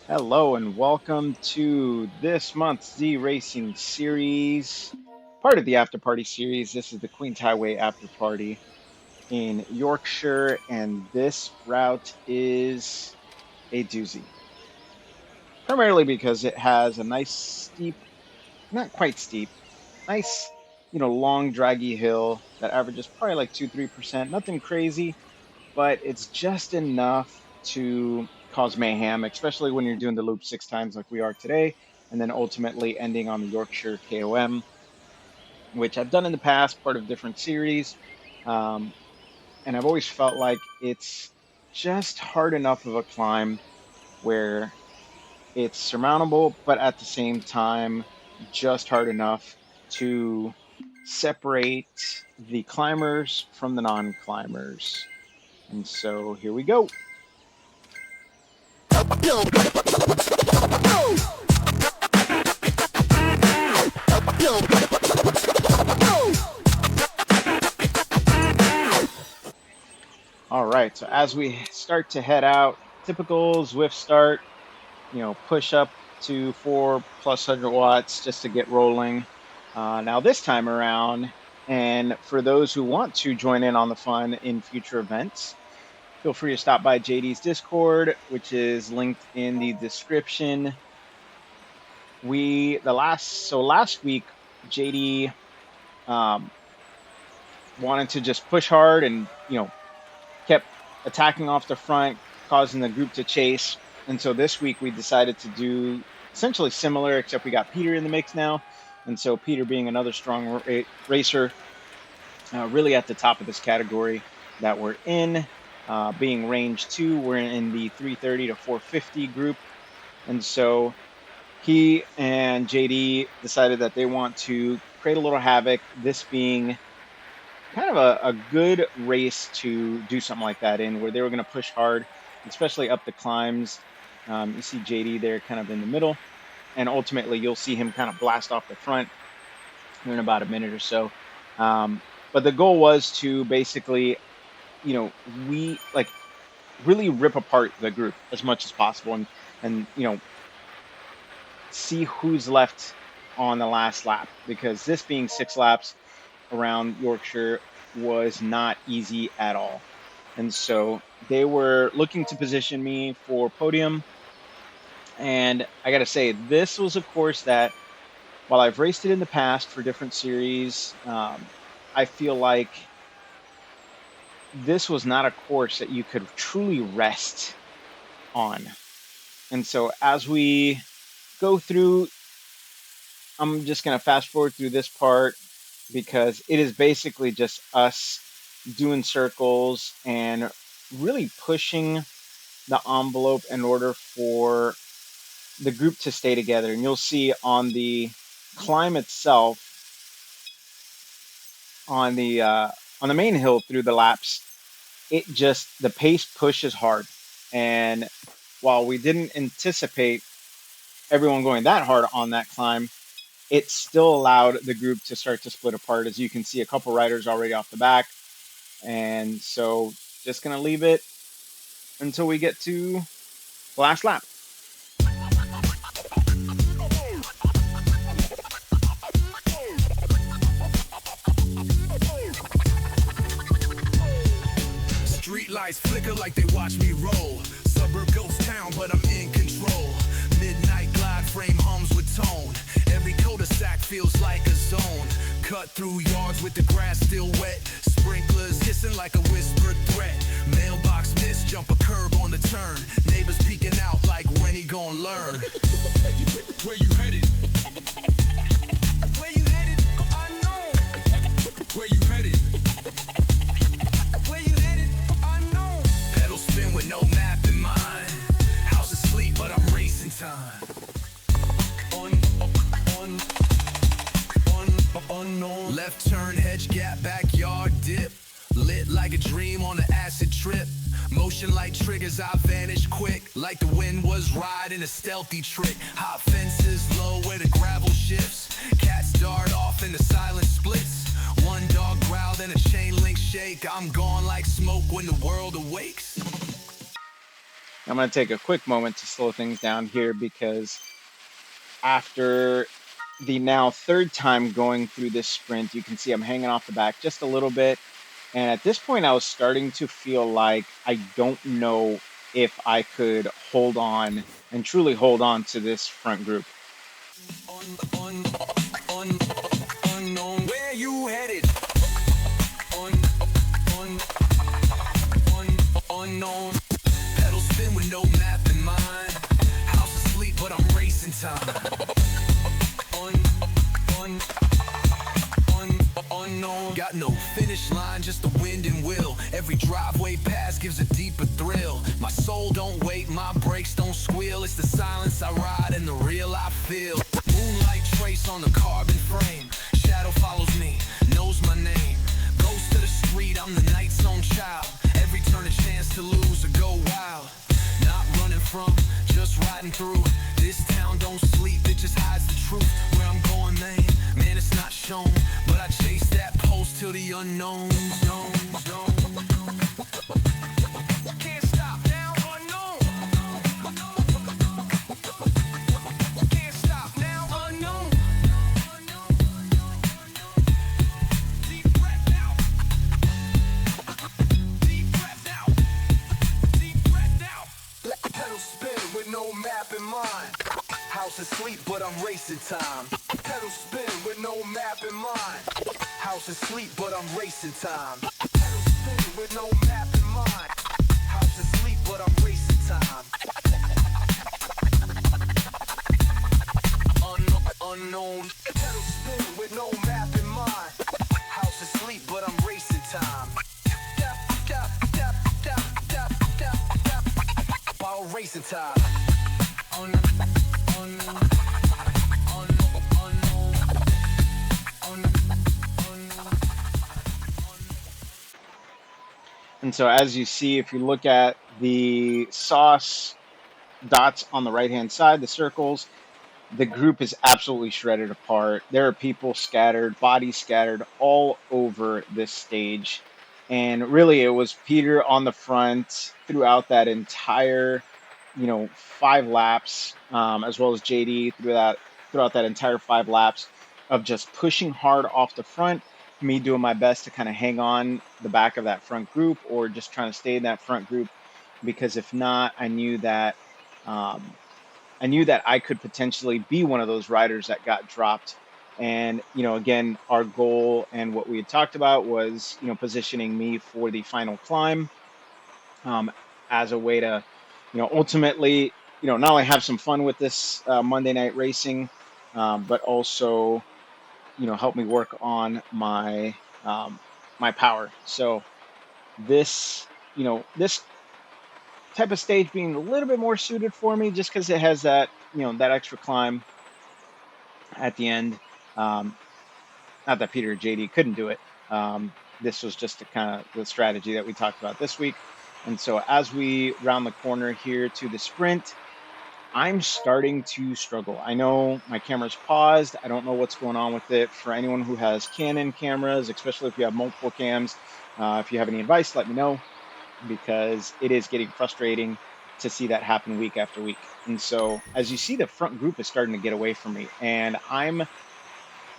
Hello and welcome to this month's Z Racing series, part of the After Party series. This is the Queens Highway After Party in Yorkshire, and this route is a doozy. Primarily because it has a nice steep, not quite steep, nice, long draggy hill that averages probably like 2-3%. Nothing crazy, but it's just enough to cause mayhem, especially when you're doing the loop 6 times like we are today, and then ultimately ending on the Yorkshire KOM, which I've done in the past, part of different series. Um, and I've always felt like it's just hard enough of a climb where it's surmountable, but at the same time, just hard enough to separate the climbers from the non-climbers. And so here we go. All right, so as we start to head out, typical Zwift start, push up to 4 plus 100 watts just to get rolling. Now, this time around, and for those who want to join in on the fun in future events, feel free to stop by JD's Discord, which is linked in the description. Last week, JD um, wanted to just push hard and kept attacking off the front, causing the group to chase. And so this week we decided to do essentially similar, except we got Peter in the mix now. And so Peter, being another strong racer, really at the top of this category that we're in, being range 2, we're in the 330 to 450 group. And so he and JD decided that they want to create a little havoc, this being kind of a good race to do something like that in, where they were going to push hard, especially up the climbs. You see JD there kind of in the middle, and ultimately you'll see him kind of blast off the front in about a minute or so. But the goal was to basically, we like really rip apart the group as much as possible, and see who's left on the last lap, because this being 6 laps around Yorkshire was not easy at all. And so they were looking to position me for podium. And I got to say, this was a course that, while I've raced it in the past for different series, I feel like this was not a course that you could truly rest on. And so as we go through, I'm just going to fast forward through this part because it is basically just us doing circles and really pushing the envelope in order for the group to stay together. And you'll see on the climb itself, on the main hill through the laps, the pace pushes hard. And while we didn't anticipate everyone going that hard on that climb, it still allowed the group to start to split apart. As you can see, a couple riders already off the back. And so just going to leave it until we get to the last lap. Street lights flicker like they watch me roll. Suburb ghost town, but I'm in control. Midnight glide frame hums with tone. Every cul-de-sac feels like a zone. Cut through yards with the grass still wet. Sprinklers hissing like a whispered threat. Mailbox miss, jump a curb on the turn. Neighbors peeking out like when he gon' learn. Where you headed? Where you headed? I know. Where you headed? Where you headed? I know. Pedal spin with no map in mind. House asleep, but I'm racing time. Unknown. Left turn, hedge gap, backyard dip. Lit like a dream on an acid trip. Motion like triggers, I vanish quick. Like the wind was riding a stealthy trick. Hot fences low where the gravel shifts. Cats dart off and the silence splits. One dog growl, then a chain link shake. I'm gone like smoke when the world awakes. I'm going to take a quick moment to slow things down here because after the now third time going through this sprint, you can see I'm hanging off the back just a little bit. And at this point, I was starting to feel like I don't know if I could hold on and truly hold on to this front group. Un, un, unknown. Where you headed? Un, un, unknown. Pedal spin with no map in mind. House asleep, but I'm racing time. Un, un, unknown. Got no finish line, just the wind and will. Every driveway pass gives a deeper thrill. My soul don't wait, my brakes don't squeal. It's the silence I ride and the real I feel. Moonlight trace on the carbon frame. Shadow follows me, knows my name. Goes to the street, I'm the night's own child. Every turn a chance to lose or go wild. Not running from, just riding through. This town don't sleep, it just hides the truth. Where I'm going, man, it's not shown. But I chase that post till the unknown. Can't stop now, unknown. Can't stop now, unknown. Deep breath out. Deep breath out. Deep breath out. Pedal spin with no map in mind. House asleep, but I'm racing time. Pedal spin with no map in mind. House asleep, but I'm racing time. Pedal spin with no map in mind. House asleep, but I'm racing time. Unknown. Pedal spin with no map in mind. House asleep, but I'm racing time. Ball racing time. And so, as you see, if you look at the sauce dots on the right hand side, the circles, the group is absolutely shredded apart. There are people scattered, bodies scattered all over this stage. And really, it was Peter on the front throughout that entire, 5 laps, as well as JD throughout that entire 5 laps of just pushing hard off the front. Me doing my best to kind of hang on the back of that front group, or just trying to stay in that front group, because if not, um, I knew that I could potentially be one of those riders that got dropped. And, again, our goal and what we had talked about was, positioning me for the final climb, um, as a way to, ultimately, not only have some fun with this Monday night racing, but also, help me work on my power. So this type of stage being a little bit more suited for me, just because it has that, that extra climb at the end. Um, Not that Peter or JD couldn't do it. This was just the kind of the strategy that we talked about this week. And so as we round the corner here to the sprint, I'm starting to struggle. I know my camera's paused. I don't know what's going on with it. For anyone who has Canon cameras, especially if you have multiple cams, if you have any advice, let me know, because it is getting frustrating to see that happen week after week. And so as you see, the front group is starting to get away from me, and I'm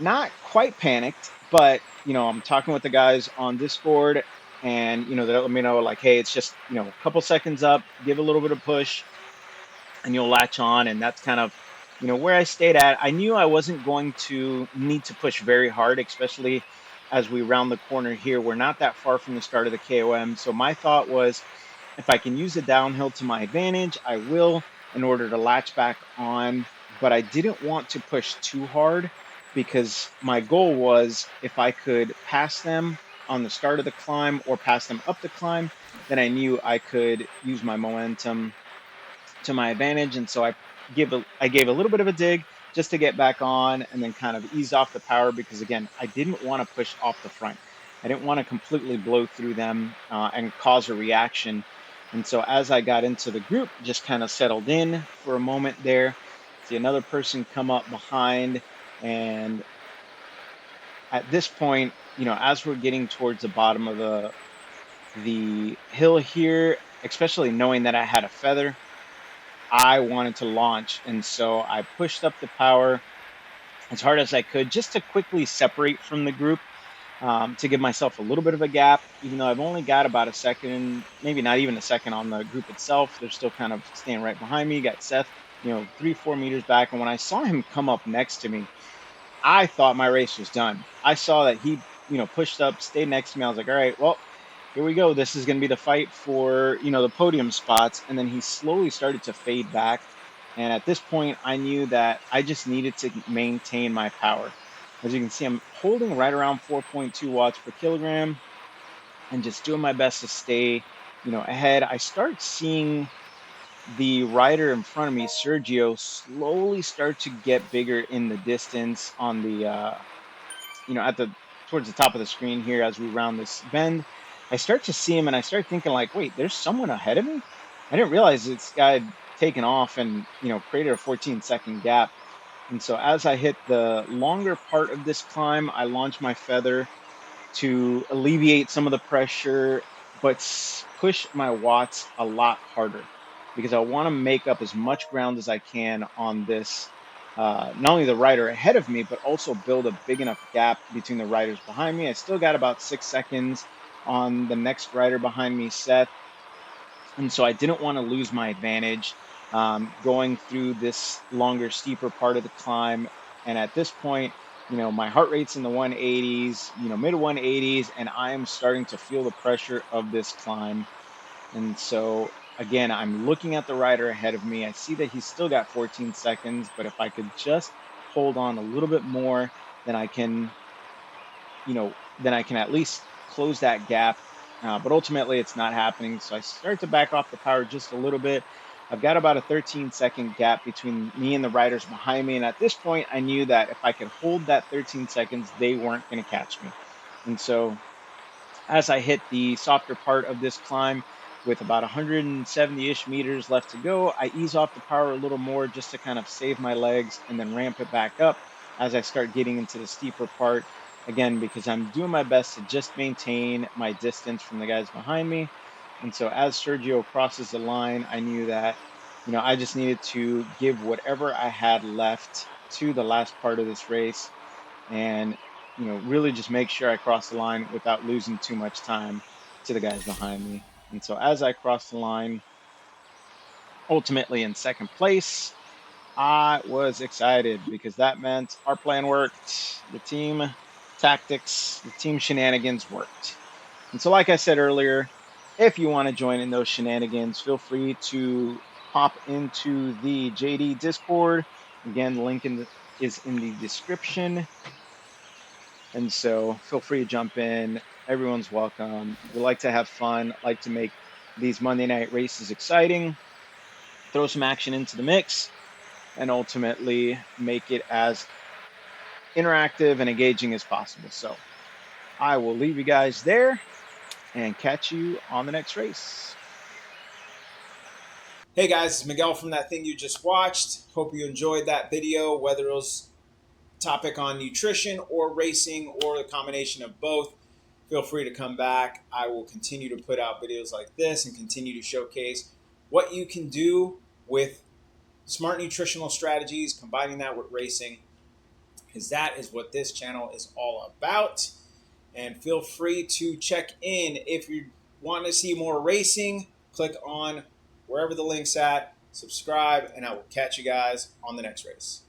not quite panicked, but I'm talking with the guys on Discord, and they let me know, like, hey, it's just, a couple seconds up, give a little bit of push, and you'll latch on. And that's kind of, where I stayed at. I knew I wasn't going to need to push very hard, especially as we round the corner here. We're not that far from the start of the KOM. So my thought was, if I can use the downhill to my advantage, I will, in order to latch back on. But I didn't want to push too hard, because my goal was, if I could pass them on the start of the climb or pass them up the climb, then I knew I could use my momentum to my advantage. And so I gave a little bit of a dig just to get back on, and then kind of ease off the power, because again, I didn't want to push off the front. I didn't want to completely blow through them, and cause a reaction. And so as I got into the group, just kind of settled in for a moment there. See another person come up behind, and at this point, as we're getting towards the bottom of the hill here, especially knowing that I had a feather, I wanted to launch. And so I pushed up the power as hard as I could just to quickly separate from the group, to give myself a little bit of a gap, even though I've only got about a second, maybe not even a second on the group itself. They're still kind of staying right behind me. You got Seth, 3, 4 meters back. And when I saw him come up next to me, I thought my race was done. I saw that he, pushed up, stayed next to me. I was like, all right, well, here we go. This is going to be the fight for, the podium spots. And then he slowly started to fade back. And at this point, I knew that I just needed to maintain my power. As you can see, I'm holding right around 4.2 watts per kilogram and just doing my best to stay, ahead. I start seeing the rider in front of me, Sergio, slowly start to get bigger in the distance on the at the towards the top of the screen here as we round this bend. I start to see him and I start thinking like, wait, there's someone ahead of me. I didn't realize this guy had taken off and created a 14-second gap. And so as I hit the longer part of this climb, I launch my feather to alleviate some of the pressure, but push my watts a lot harder because I want to make up as much ground as I can on this. Not only the rider ahead of me, but also build a big enough gap between the riders behind me. I still got about 6 seconds on the next rider behind me, Seth. And so I didn't want to lose my advantage going through this longer, steeper part of the climb. And at this point, my heart rate's in the 180s, mid 180s, and I am starting to feel the pressure of this climb. And so again, I'm looking at the rider ahead of me. I see that he's still got 14 seconds, but if I could just hold on a little bit more, then I can at least close that gap. But ultimately, it's not happening. So I start to back off the power just a little bit. I've got about a 13-second gap between me and the riders behind me. And at this point, I knew that if I could hold that 13 seconds, they weren't going to catch me. And so as I hit the softer part of this climb with about 170-ish meters left to go, I ease off the power a little more just to kind of save my legs and then ramp it back up as I start getting into the steeper part. Again, because I'm doing my best to just maintain my distance from the guys behind me. And so as Sergio crosses the line, I knew that, I just needed to give whatever I had left to the last part of this race and really just make sure I cross the line without losing too much time to the guys behind me. And so as I crossed the line, ultimately in second place, I was excited because that meant our plan worked, the team tactics, the team shenanigans worked. And so, like I said earlier, if you want to join in those shenanigans, feel free to pop into the JD Discord. Again, the link is in the description. And so feel free to jump in. Everyone's welcome. We like to have fun, like to make these Monday night races exciting, throw some action into the mix, and ultimately make it as interactive and engaging as possible. So I will leave you guys there and catch you on the next race. Hey guys, it's Miguel from that thing you just watched. Hope you enjoyed that video, whether it was topic on nutrition or racing or a combination of both. Feel free to come back. I will continue to put out videos like this and continue to showcase what you can do with smart nutritional strategies, combining that with racing, because that is what this channel is all about. And feel free to check in if you want to see more racing. Click on wherever the link's at, subscribe, and I will catch you guys on the next race.